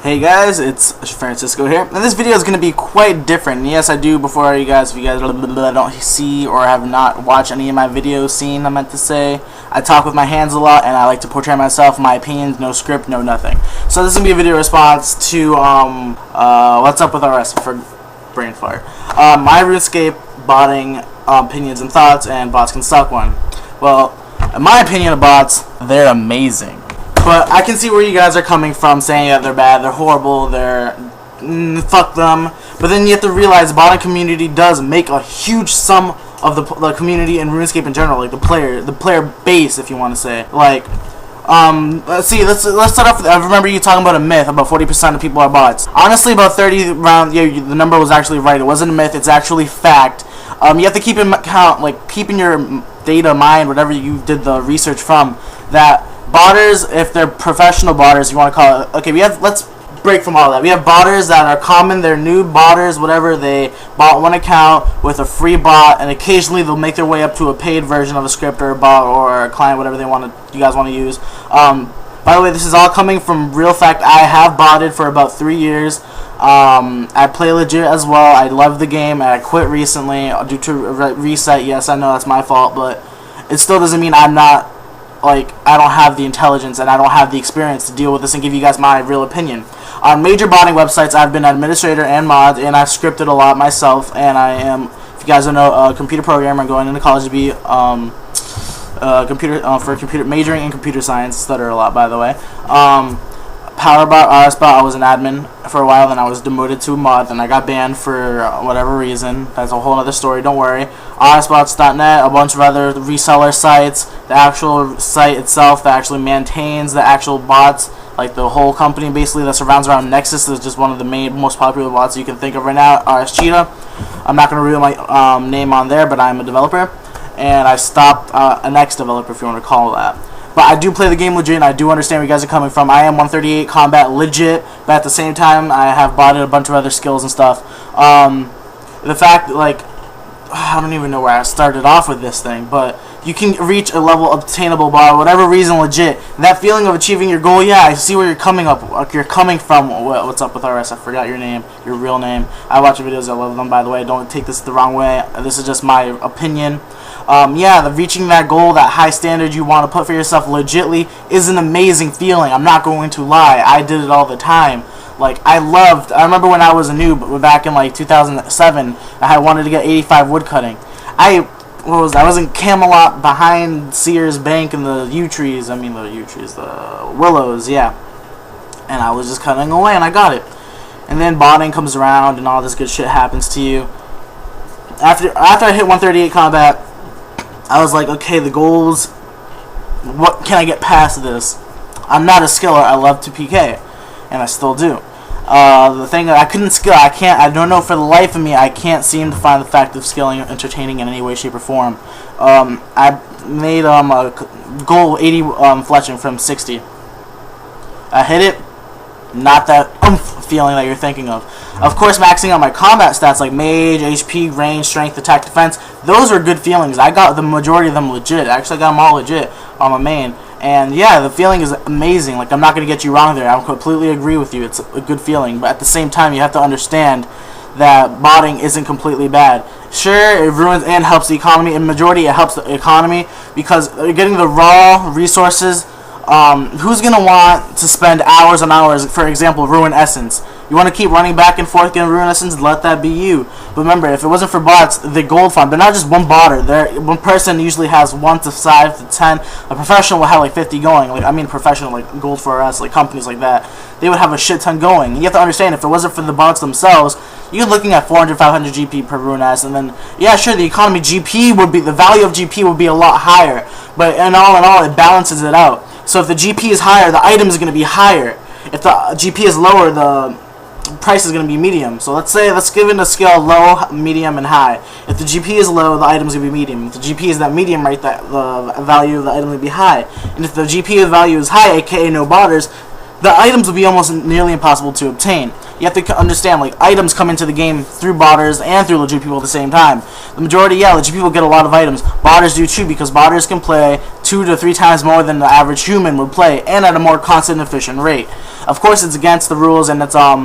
Hey guys, it's Francisco here, and this video is going to be quite different. And yes, I do, before you guys, if you guys don't see or have not watched any of my videos, I meant to say, I talk with my hands a lot, and I like to portray myself, my opinions, no script, no nothing. So this is going to be a video response to, What's Up with RS for brain fart. My Runescape botting opinions and thoughts, and bots can suck one. Well, in my opinion of bots, they're amazing. But I can see where you guys are coming from, saying that they're bad, they're horrible, they're fuck them. But then you have to realize the botting community does make a huge sum of the community in RuneScape in general, like the player base, if you want to say. Like, let's start off with, I remember you talking about a myth, about 40% of people are bots. Honestly, about 30 around, yeah, the number was actually right. It wasn't a myth, it's actually fact. You have to keep in account, like, keep in your data mind, whatever you did the research from, that botters, if they're professional botters, you want to call it. Okay, let's break from all that. We have botters that are common, they're new botters, whatever. They bought one account with a free bot, and occasionally they'll make their way up to a paid version of a script or a bot or a client, whatever you guys want to use. By the way, this is all coming from real fact. I have botted for about 3 years. I play legit as well. I love the game, and I quit recently due to reset. Yes, I know that's my fault, but it still doesn't mean I'm not, like, I don't have the intelligence and I don't have the experience to deal with this and give you guys my real opinion. On major botting websites, I've been administrator and mod, and I've scripted a lot myself, and I am, if you guys don't know, a computer programmer. I'm going into college to be majoring in computer science. Stutter a lot, by the way. Powerbot, RSbot, I was an admin for a while, then I was demoted to a mod, then I got banned for whatever reason. That's a whole other story, don't worry. RSbots.net, a bunch of other reseller sites, the actual site itself that actually maintains the actual bots, like the whole company basically that surrounds around Nexus is just one of the most popular bots you can think of right now, RS Cheetah. I'm not going to reveal my name on there, but I'm a developer, and I stopped an ex-developer, if you want to call that. But I do play the game legit, and I do understand where you guys are coming from. I am 138 combat legit, but at the same time, I have botted a bunch of other skills and stuff. The fact, like, I don't even know where I started off with this thing, but you can reach a level obtainable by whatever reason legit. And that feeling of achieving your goal, yeah, I see where you're coming from. What's up with RS? I forgot your name, your real name. I watch your videos, I love them, by the way. Don't take this the wrong way. This is just my opinion. Yeah, reaching that goal, that high standard you want to put for yourself legitly is an amazing feeling. I'm not going to lie. I did it all the time. Like, I remember when I was a noob, back in like 2007, I wanted to get 85 woodcutting. I was in Camelot behind Sears Bank and the the willows, yeah. And I was just cutting away, and I got it. And then botting comes around, and all this good shit happens to you. After I hit 138 combat, I was like, okay, the goals, what can I get past this? I'm not a skiller, I love to PK, and I still do. The thing that I couldn't skill, I don't know for the life of me, I can't seem to find the fact of skilling entertaining in any way, shape, or form. I made a goal 80 fletching from 60. I hit it, not that feeling that you're thinking of. Of course, maxing out my combat stats like mage, HP, range, strength, attack, defense, those are good feelings. I got the majority of them legit. Actually, I got them all legit on my main. And yeah, the feeling is amazing. Like, I'm not going to get you wrong there. I completely agree with you. It's a good feeling. But at the same time, you have to understand that botting isn't completely bad. Sure, it ruins and helps the economy. In majority, it helps the economy because you're getting the raw resources. Who's going to want to spend hours and hours, for example, Ruin Essence? You want to keep running back and forth getting Ruin Essence? Let that be you. But remember, if it wasn't for bots, the gold farm, they're not just one botter. One person usually has 1 to 5 to 10. A professional will have like 50 going. Like, I mean professional, like Gold for RS, like companies like that. They would have a shit ton going. You have to understand, if it wasn't for the bots themselves, you're looking at 400, 500 GP per Ruin S, and then, yeah, sure, the economy GP would be, the value of GP would be a lot higher. But in all, it balances it out. So if the GP is higher, the item is going to be higher. If the GP is lower, the price is going to be medium. So let's give it a scale low, medium, and high. If the GP is low, the item is going to be medium. If the GP is that medium, right, the value of the item will be high. And if the GP value is high, aka no botters, the items will be almost nearly impossible to obtain. You have to understand, like, items come into the game through botters and through legit people at the same time. The majority, yeah, legit people get a lot of items. Botters do too, because botters can play 2 to 3 times more than the average human would play, and at a more constant and efficient rate. Of course, it's against the rules, and I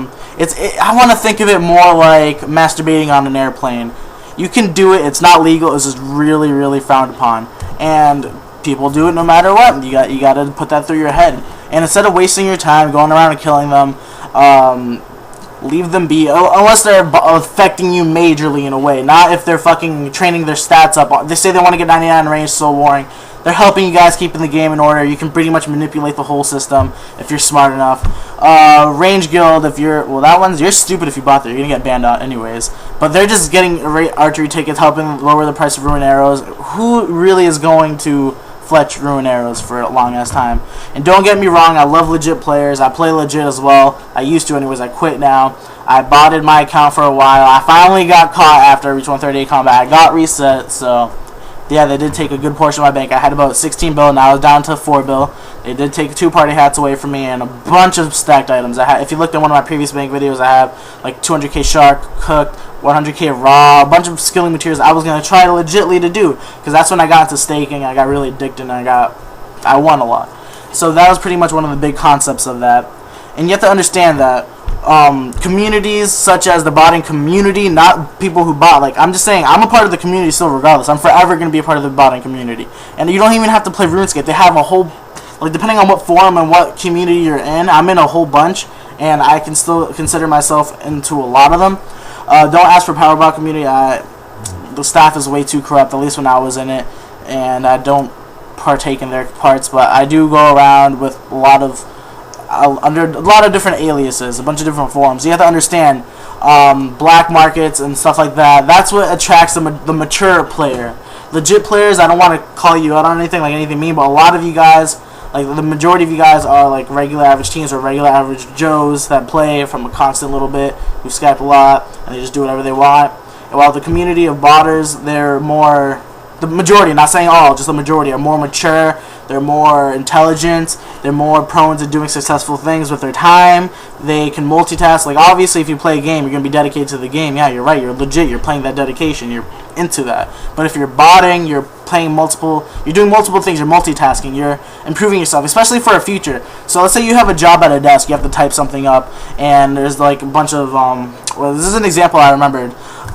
want to think of it more like masturbating on an airplane. You can do it. It's not legal. It's just really, really frowned upon, and people do it no matter what. You got to put that through your head. And instead of wasting your time going around and killing them, leave them be, unless they're affecting you majorly in a way. Not if they're fucking training their stats up. They say they want to get 99 in range, so boring. They're helping you guys keeping the game in order. You can pretty much manipulate the whole system if you're smart enough. Range guild, if you're, well, that one's, you're stupid if you bought that. You're gonna get banned out anyways. But they're just getting archery tickets, helping lower the price of rune arrows. Who really is going to fletch rune arrows for a long ass time? And don't get me wrong, I love legit players. I play legit as well. I used to anyways. I quit now. I botted my account for a while. I finally got caught after I reached 138 combat. I got reset, so yeah, they did take a good portion of my bank. I had about 16 bill, now I was down to 4 bill. They did take 2 party hats away from me and a bunch of stacked items. If you looked at one of my previous bank videos, I have like 200k shark, cooked, 100k raw, a bunch of skilling materials I was going to try to legitly to do, because that's when I got into staking. I got really addicted and I won a lot. So that was pretty much one of the big concepts of that. And you have to understand that communities such as the botting community, not people who bot, like, I'm just saying, I'm a part of the community still regardless. I'm forever going to be a part of the botting community. And you don't even have to play Runescape. They have a whole, like, depending on what forum and what community you're in, I'm in a whole bunch, and I can still consider myself into a lot of them. Don't ask for Powerbot community. The staff is way too corrupt, at least when I was in it, and I don't partake in their parts, but I do go around with a lot of under a lot of different aliases, a bunch of different forums. You have to understand, black markets and stuff like that. That's what attracts the mature player. Legit players, I don't want to call you out on anything like anything mean, but a lot of you guys, like the majority of you guys, are like regular average teens or regular average Joes that play from a constant little bit, who Skype a lot, and they just do whatever they want. And while the community of botters, they're more, the majority, not saying all, just the majority, are more mature. They're more intelligent. They're more prone to doing successful things with their time. They can multitask. Like, obviously, if you play a game, you're going to be dedicated to the game. Yeah, you're right. You're legit. You're playing that dedication. You're into that. But if you're botting, you're playing multiple, you're doing multiple things. You're multitasking. You're improving yourself, especially for a future. So let's say you have a job at a desk. You have to type something up, and there's like a bunch of, well, this is an example I remembered.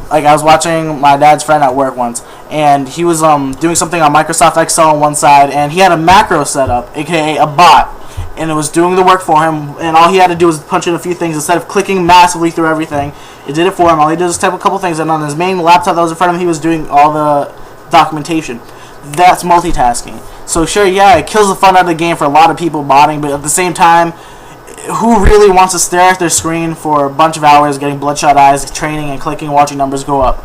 Like, I was watching my dad's friend at work once, and he was doing something on Microsoft Excel on one side, and he had a macro set up, aka a bot, and it was doing the work for him, and all he had to do was punch in a few things. Instead of clicking massively through everything, it did it for him. All he did was type a couple things, and on his main laptop that was in front of him, he was doing all the documentation. That's multitasking. So sure, yeah, it kills the fun out of the game for a lot of people botting, but at the same time, who really wants to stare at their screen for a bunch of hours, getting bloodshot eyes, training and clicking, watching numbers go up?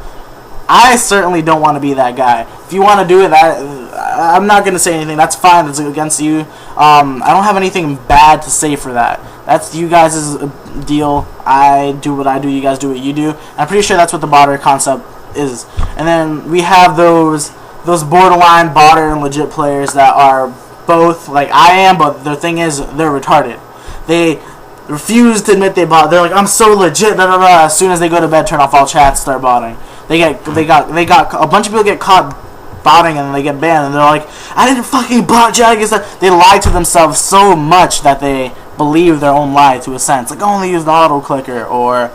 I certainly don't want to be that guy. If you want to do it, I'm not going to say anything. That's fine. That's against you. I don't have anything bad to say for that. That's you guys' deal. I do what I do. You guys do what you do. I'm pretty sure that's what the botter concept is. And then we have those borderline botter and legit players that are both like I am, but the thing is, they're retarded. They refuse to admit they bot. They're like, I'm so legit. Da, da, da. As soon as they go to bed, turn off all chats, start botting. They got a bunch of people get caught botting and they get banned, and they're like, I didn't fucking bot, Jack. They lie to themselves so much that they believe their own lie to a sense. Like, I only used the auto clicker, or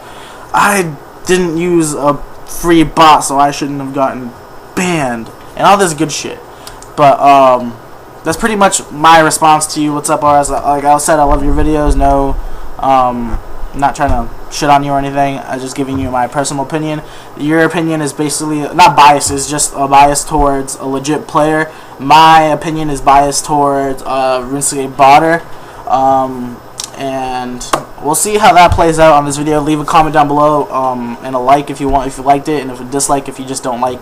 I didn't use a free bot, so I shouldn't have gotten banned, and all this good shit. But that's pretty much my response to you. What's up, RS? Like I said, I love your videos. No, I'm not trying to shit on you or anything. I'm just giving you my personal opinion. Your opinion is basically not biased. It's just a bias towards a legit player. My opinion is biased towards Runescape botter. And we'll see how that plays out on this video. Leave a comment down below, and a like if you liked it, and if a dislike if you just don't like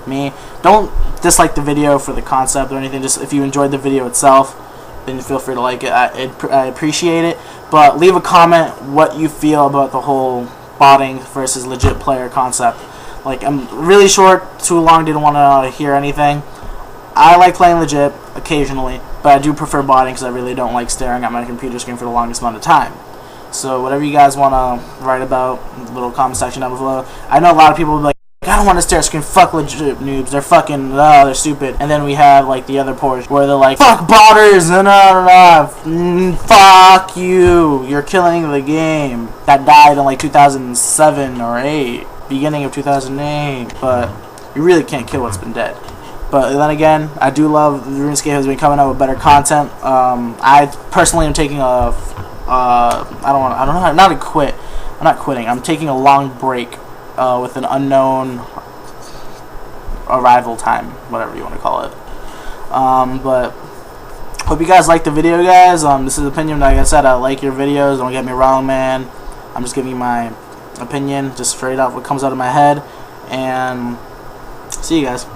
me. Don't dislike the video for the concept or anything. Just if you enjoyed the video itself, then feel free to like it. I appreciate it. But leave a comment what you feel about the whole botting versus legit player concept. Like, I'm really short, too long, didn't want to hear anything. I like playing legit occasionally. but I do prefer botting because I really don't like staring at my computer screen for the longest amount of time. So whatever you guys want to write about, little comment section down below. I know a lot of people will be like, I don't want to stare at screen, fuck legit noobs, they're fucking, they're stupid. And then we have like the other portion where they're like, fuck botters, fuck you, you're killing the game. That died in like 2007 or 8, beginning of 2008, but you really can't kill what's been dead. But then again, I do love RuneScape has been coming out with better content. I personally am taking a I'm not quitting. I'm taking a long break with an unknown arrival time, whatever you want to call it. But hope you guys like the video, guys. This is opinion. Like I said, I like your videos. Don't get me wrong, man. I'm just giving you my opinion, just straight off what comes out of my head. And see you guys.